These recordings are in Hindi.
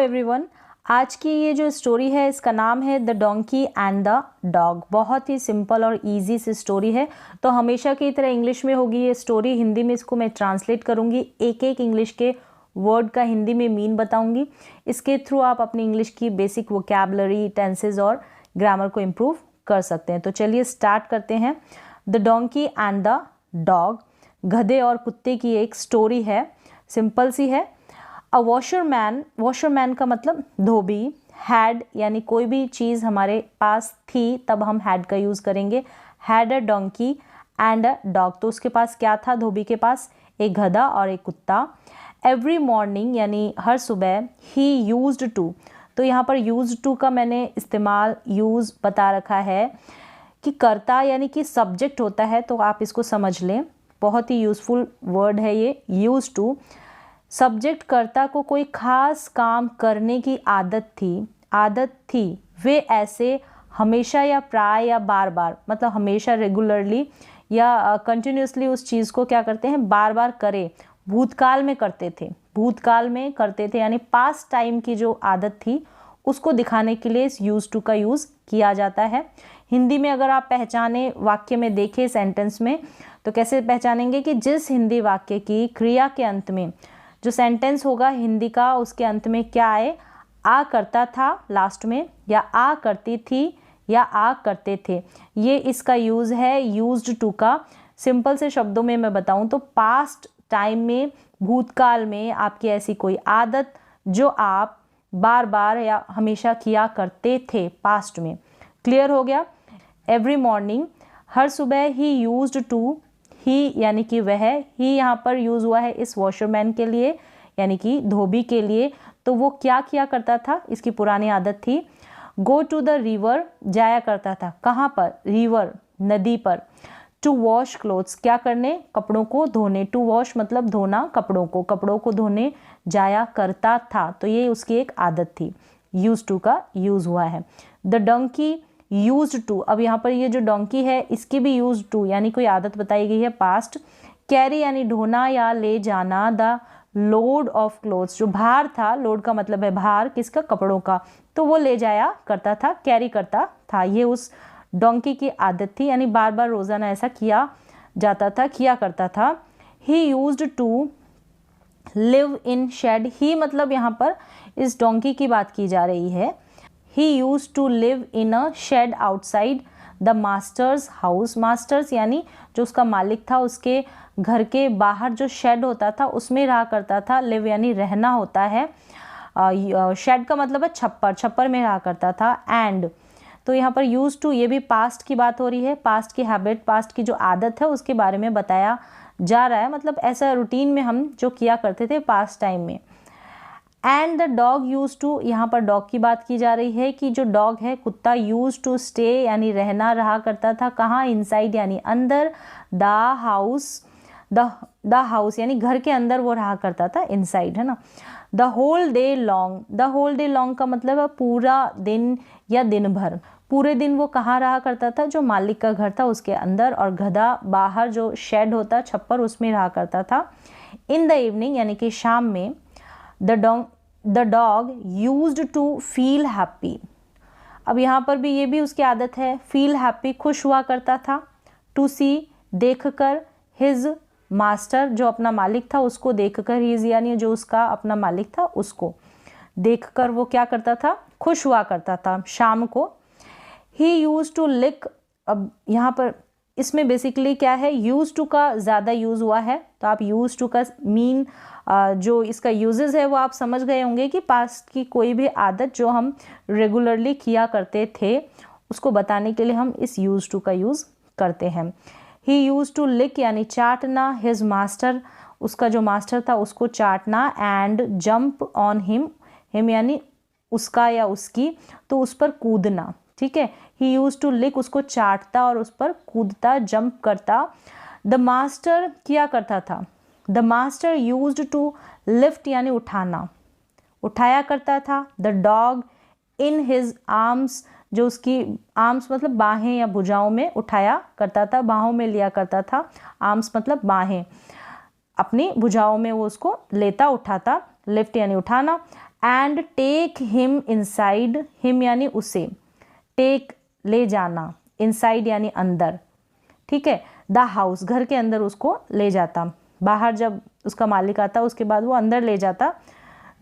एवरीवन, आज की ये जो स्टोरी है इसका नाम है the donkey and the dog. बहुत ही सिंपल और इजी सी स्टोरी है। तो हमेशा की तरह इंग्लिश में होगी ये स्टोरी, हिंदी में इसको मैं ट्रांसलेट करूँगी, एक एक इंग्लिश के वर्ड का हिंदी में मीन बताऊँगी। इसके थ्रू आप अपनी इंग्लिश की बेसिक वोकैबुलरी, टेंसेज और ग्रामर को इम्प्रूव कर सकते हैं। तो चलिए स्टार्ट करते हैं। The donkey and the dog, गधे और कुत्ते की एक स्टोरी है, सिंपल सी है। अ वॉशरमैन का मतलब धोबी, हैड यानी कोई भी चीज़ हमारे पास थी तब हम हैड का यूज़ करेंगे। Had a donkey and a dog, तो उसके पास क्या था? धोबी के पास एक गधा और एक कुत्ता। एवरी मॉर्निंग यानी हर सुबह, ही यूज्ड टू, तो यहाँ पर यूज्ड टू का मैंने इस्तेमाल यूज़ बता रखा है कि करता यानी कि सब्जेक्ट होता है, तो आप इसको समझ लें। बहुत ही यूज़फुल वर्ड है ये, यूज टू। सब्जेक्ट कर्ता को कोई खास काम करने की आदत थी। वे ऐसे हमेशा या प्राय या बार बार, मतलब हमेशा रेगुलरली या कंटिन्यूसली उस चीज़ को क्या करते हैं? बार बार करे। भूतकाल में करते थे यानी पास्ट टाइम की जो आदत थी उसको दिखाने के लिए इस यूज टू का यूज़ किया जाता है। हिंदी में अगर आप पहचाने, वाक्य में देखें, सेंटेंस में, तो कैसे पहचानेंगे कि जिस हिंदी वाक्य की क्रिया के अंत में जो सेंटेंस होगा हिंदी का, उसके अंत में क्या आए? आ करता था लास्ट में, या आ करती थी, या आ करते थे। ये इसका यूज़ है यूज्ड टू का। सिंपल से शब्दों में मैं बताऊं तो पास्ट टाइम में, भूतकाल में आपकी ऐसी कोई आदत जो आप बार बार या हमेशा किया करते थे पास्ट में। क्लियर हो गया? एवरी मॉर्निंग, हर सुबह, ही यूज्ड टू, ही यानी कि वह, ही यहाँ पर यूज़ हुआ है इस वॉशरमैन के लिए यानी कि धोबी के लिए। तो वो क्या किया करता था? इसकी पुरानी आदत थी। गो टू द रिवर, जाया करता था। कहाँ पर? रिवर, नदी पर। टू वॉश क्लोथ्स, क्या करने? कपड़ों को धोने। टू वॉश मतलब धोना, कपड़ों को धोने जाया करता था। तो ये उसकी एक आदत थी। यूज टू का यूज़ हुआ है। द डंकी यूज्ड टू, अब यहाँ पर ये जो डोंकी है इसकी भी यूज्ड टू यानी कोई आदत बताई गई है पास्ट। कैरी यानी ढोना या ले जाना। द लोड ऑफ क्लोथ्स, जो भार था, लोड का मतलब है भार, किसका? कपड़ों का, तो वो ले जाया करता था, कैरी करता था। ये उस डोंकी की आदत थी, यानी बार बार रोजाना ऐसा किया करता था। He used to live in shed, he मतलब यहाँ पर इस डोंकी की बात की जा रही है। He used to live in a shed outside the master's house. Masters यानी जो उसका मालिक था, उसके घर के बाहर जो शेड होता था उसमें रहा करता था। लिव यानी रहना होता है। शेड का मतलब है छप्पर में रहा करता था। एंड, तो यहाँ पर यूज टू, ये भी पास्ट की बात हो रही है। पास्ट की हैबिट, पास्ट की जो आदत है उसके बारे में बताया जा रहा है, मतलब ऐसा रूटीन में हम जो किया करते थे पास्ट टाइम में। And the dog use to, यहाँ पर डॉग की बात की जा रही है कि जो डॉग है, कुत्ता, यूज टू स्टे यानी रहना, रहा करता था। कहाँ? इनसाइड यानी अंदर। द हाउस यानी घर के अंदर वो रहा करता था, इनसाइड, है ना। द होल डे लॉन्ग का मतलब है पूरा दिन या दिन भर। पूरे दिन वो कहाँ रहा करता था? जो मालिक का घर था उसके अंदर, और गधा बाहर जो शेड होता, छप्पर, उसमें रहा करता था। इन द इवनिंग यानी कि शाम में, the dog used to feel happy. अब यहाँ पर भी ये भी उसकी आदत है, फील हैप्पी, खुश हुआ करता था। टू सी, देखकर, हिज मास्टर, जो अपना मालिक था उसको देखकर, हिज यानी जो उसका अपना मालिक था उसको देखकर वो क्या करता था? खुश हुआ करता था शाम को। ही यूज टू लिक, अब यहाँ पर इसमें बेसिकली क्या है? यूज टू का ज़्यादा यूज़ हुआ है, तो आप यूज टू का मीन, जो इसका यूजेस है वो आप समझ गए होंगे कि पास्ट की कोई भी आदत जो हम रेगुलरली किया करते थे उसको बताने के लिए हम इस यूज टू का यूज़ करते हैं। ही यूज टू लिक यानी चाटना। हिज मास्टर, उसका जो मास्टर था उसको चाटना। एंड जंप ऑन हिम यानी उसका या उसकी, तो उस पर कूदना, ठीक है। ही यूज टू लिक, उसको चाटता और उस पर कूदता, जंप करता। द मास्टर किया करता था। The master used to lift यानी उठाना, उठाया करता था। The dog in his arms, जो उसकी आर्म्स मतलब बाहें या भुजाओं में उठाया करता था, बाहों में लिया करता था। आर्म्स मतलब बाहें, अपनी भुजाओं में वो उसको लेता, उठाता। लिफ्ट यानी उठाना। And take him inside, him यानी उसे, टेक ले जाना, इनसाइड यानी अंदर, ठीक है, द हाउस घर के अंदर उसको ले जाता, बाहर जब उसका मालिक आता उसके बाद वो अंदर ले जाता,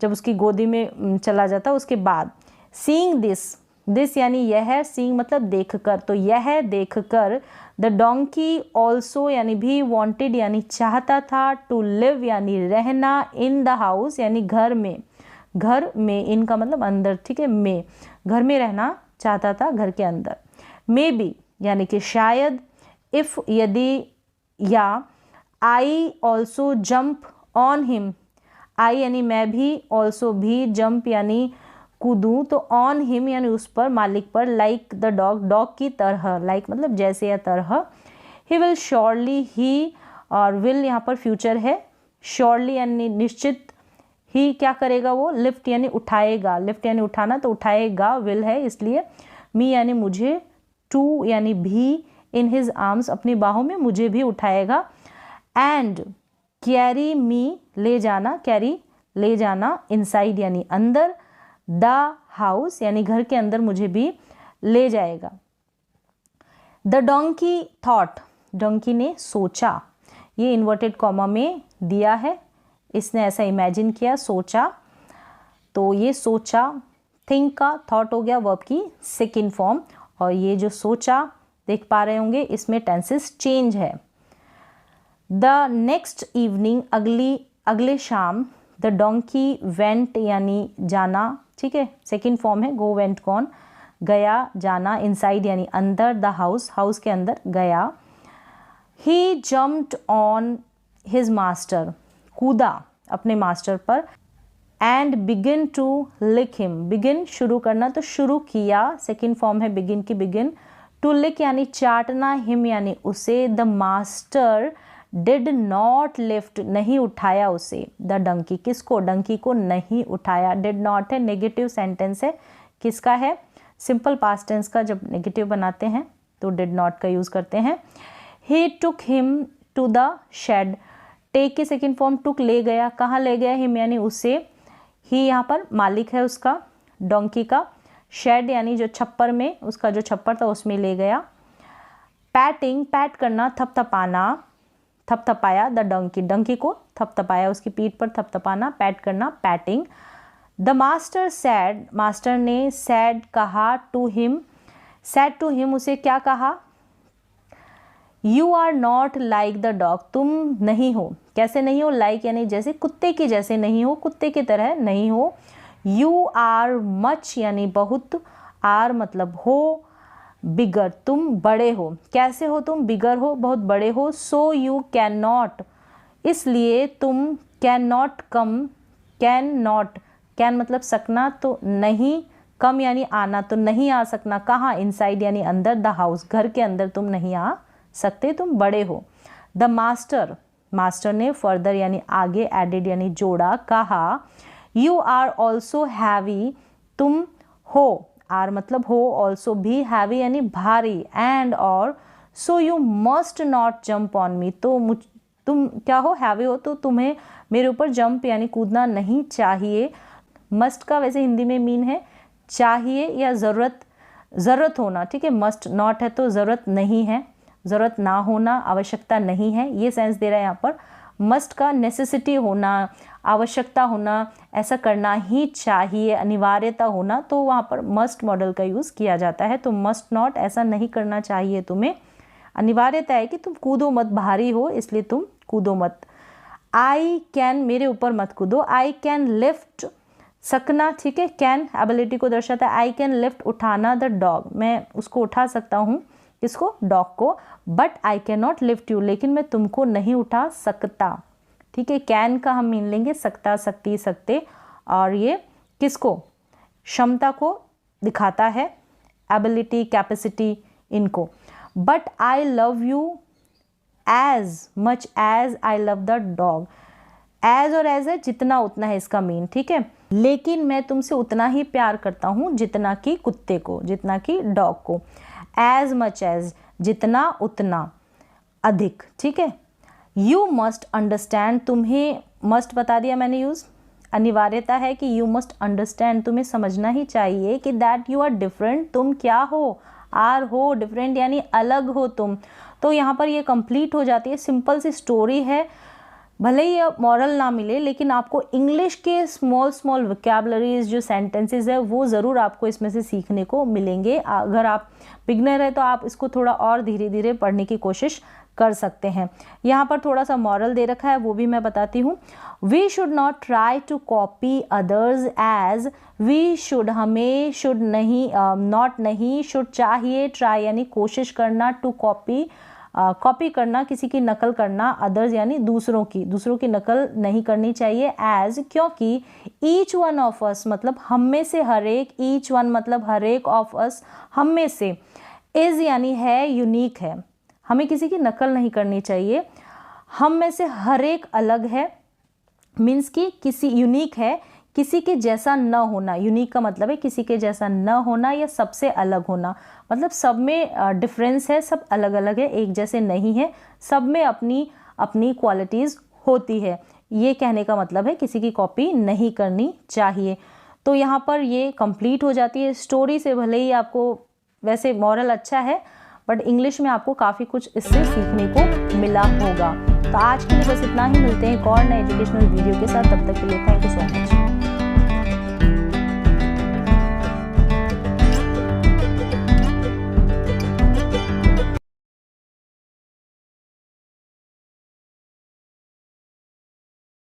जब उसकी गोदी में चला जाता उसके बाद। सीइंग दिस, दिस यानी यह, सीइंग मतलब देख कर, तो यह देख कर द डोंकी ऑल्सो यानी भी, वॉन्टेड यानी चाहता था, टू लिव यानी रहना, इन द हाउस यानी घर में, घर में, इनका मतलब अंदर, ठीक है, में, घर में रहना चाहता था, घर के अंदर। मे बी यानी कि शायद, इफ़ यदि, या I also jump on him, I यानी मैं भी, ऑल्सो भी, जंप यानी कूदूँ, तो ऑन हिम यानी उस पर, मालिक पर, लाइक द डॉग, डॉग की तरह, लाइक मतलब जैसे या तरह। ही विल श्योरली, ही और विल यहाँ पर फ्यूचर है, श्योरली यानी निश्चित, ही क्या करेगा वो, लिफ्ट यानी उठाएगा, लिफ्ट यानी उठाना, तो उठाएगा विल है इसलिए, मी यानी मुझे, टू यानी भी, इन हिज आर्म्स अपनी बाहों में मुझे भी उठाएगा, एंड कैरी मी ले जाना, कैरी ले जाना, इनसाइड यानी अंदर, द हाउस यानी घर के अंदर मुझे भी ले जाएगा। द डोंकी थॉट, डोंकी ने सोचा, ये इन्वर्टेड कॉमा में दिया है, इसने ऐसा इमेजिन किया, सोचा, तो ये सोचा, थिंक का थॉट हो गया वर्ब की सेकंड फॉर्म, और ये जो सोचा देख पा रहे होंगे इसमें टेंसेस चेंज है। द नेक्स्ट इवनिंग, अगले शाम, द डोंकी वेंट यानी जाना, ठीक है, सेकंड फॉर्म है, गो वेंट गॉन, गया जाना, इनसाइड यानी अंदर, द हाउस, हाउस के अंदर गया। He jumped on his master, कूदा अपने मास्टर पर, and begin to lick him, begin शुरू करना, तो शुरू किया, सेकंड फॉर्म है बिगिन की, बिगिन, टू लिक यानी चाटना, हिम यानी उसे, the master did not lift नहीं उठाया उसे, द डंकी, किसको, डंकी को नहीं उठाया, डिड नॉट है नेगेटिव सेंटेंस है, किसका है, सिंपल पास्ट टेंस का, जब नेगेटिव बनाते हैं तो डिड नॉट का यूज़ करते हैं। He took him to the shed, take की सेकेंड फॉर्म टुक, ले गया, कहाँ ले गया, हिम यानी उसे, ही यहाँ पर मालिक है उसका, डोंकी का, शेड यानी जो छप्पर में, उसका जो छप्पर था उसमें ले गया। पैटिंग, पैट करना, थपथपाना, थपथपाया, द डंकी, डंकी को थपथपाया, उसकी पीठ पर थपथपाना, पैट करना, patting. The master said, master ने, सैड कहा, to him, said to him उसे क्या कहा, you are not like the dog, तुम नहीं हो, कैसे नहीं हो, लाइक यानी जैसे, कुत्ते की जैसे नहीं हो, कुत्ते की तरह नहीं हो। यू आर मच यानी बहुत, आर मतलब हो, बिगर तुम बड़े हो, कैसे हो तुम, बिगर हो, बहुत बड़े हो। सो यू कैन नॉट, इसलिए तुम, can not come, can not, can मतलब सकना, तो नहीं, कम यानी आना, तो नहीं आ सकना, कहाँ, इनसाइड यानी अंदर, द हाउस घर के अंदर तुम नहीं आ सकते, तुम बड़े हो। द मास्टर, मास्टर ने, फर्दर यानी आगे, एडेड यानी जोड़ा, कहा। यू आर ऑल्सो हैवी, तुम हो, आर मतलब हो, ऑल्सो भी, हैवी यानी भारी, एंड और, so you must not jump on me, तो तुम क्या हो, हैवी हो, तो तुम्हें मेरे ऊपर जंप यानी कूदना नहीं चाहिए। मस्ट का वैसे हिंदी में मीन है चाहिए या ज़रूरत होना, ठीक है, मस्ट, नॉट है तो ज़रूरत नहीं है, ज़रूरत ना होना, आवश्यकता नहीं है, ये सेंस दे रहा है यहाँ पर। मस्ट का नेसेसिटी होना, आवश्यकता होना, ऐसा करना ही चाहिए, अनिवार्यता होना, तो वहाँ पर मस्ट मॉडल का यूज़ किया जाता है। तो मस्ट नॉट, ऐसा नहीं करना चाहिए तुम्हें, अनिवार्यता है कि तुम कूदो मत, भारी हो इसलिए तुम कूदो मत। आई कैन, मेरे ऊपर मत कूदो। आई कैन लिफ्ट, सकना, ठीक है, कैन एबिलिटी को दर्शाता है। आई कैन लिफ्ट उठाना, द डॉग, मैं उसको उठा सकता हूँ, किसको, डॉग को। But I can not lift you, लेकिन मैं तुमको नहीं उठा सकता, ठीक है। कैन का हम मीन लेंगे सकता, सकती, सकते, और ये किसको, क्षमता को दिखाता है, एबिलिटी, कैपेसिटी, इनको। But I love you as much as I love the dog, as और एज है जितना उतना है इसका मीन, ठीक है। लेकिन मैं तुमसे उतना ही प्यार करता हूँ जितना कि कुत्ते को, जितना कि डॉग को। एज मच एज, जितना उतना, अधिक, ठीक है। यू मस्ट अंडरस्टैंड, तुम्हें, मस्ट बता दिया मैंने यूज़, अनिवार्यता है कि यू मस्ट अंडरस्टैंड, तुम्हें समझना ही चाहिए कि दैट यू आर डिफरेंट, तुम क्या हो, आर हो, डिफरेंट यानी अलग हो तुम। तो यहाँ पर ये कंप्लीट हो जाती है, सिंपल सी स्टोरी है। भले ही मॉरल ना मिले, लेकिन आपको इंग्लिश के स्मॉल स्मॉल वोकैबुलरीज जो सेंटेंसेस है वो ज़रूर आपको इसमें से सीखने को मिलेंगे। अगर आप बिगनर है तो आप इसको थोड़ा और धीरे धीरे पढ़ने की कोशिश कर सकते हैं। यहाँ पर थोड़ा सा मॉरल दे रखा है, वो भी मैं बताती हूँ। We should not try to copy others as we should, हमें शुड नहीं, नॉट नहीं, शुड चाहिए, ट्राई यानी कोशिश करना, टू कॉपी कॉपी करना, किसी की नकल करना, अदर्स यानी दूसरों की नकल नहीं करनी चाहिए। एज क्योंकि ईच वन ऑफ अस मतलब हम में से हर एक, ईच वन मतलब हर एक, ऑफ अस हम में से, इज यानी है, यूनिक है, हमें किसी की नकल नहीं करनी चाहिए। हम में से हर एक अलग है, मीन्स कि किसी यूनिक है, किसी के जैसा न होना। यूनिक का मतलब है किसी के जैसा न होना या सबसे अलग होना, मतलब सब में डिफरेंस है, सब अलग अलग है, एक जैसे नहीं है, सब में अपनी अपनी क्वालिटीज़ होती है। ये कहने का मतलब है किसी की कॉपी नहीं करनी चाहिए। तो यहाँ पर ये कंप्लीट हो जाती है स्टोरी से। भले ही आपको वैसे मॉरल अच्छा है, बट इंग्लिश में आपको काफ़ी कुछ इससे सीखने को मिला होगा। तो आज के लिए बस इतना ही, मिलते हैं एक और नए एजुकेशनल वीडियो के साथ, तब तक के लिए थैंक यू सो मच।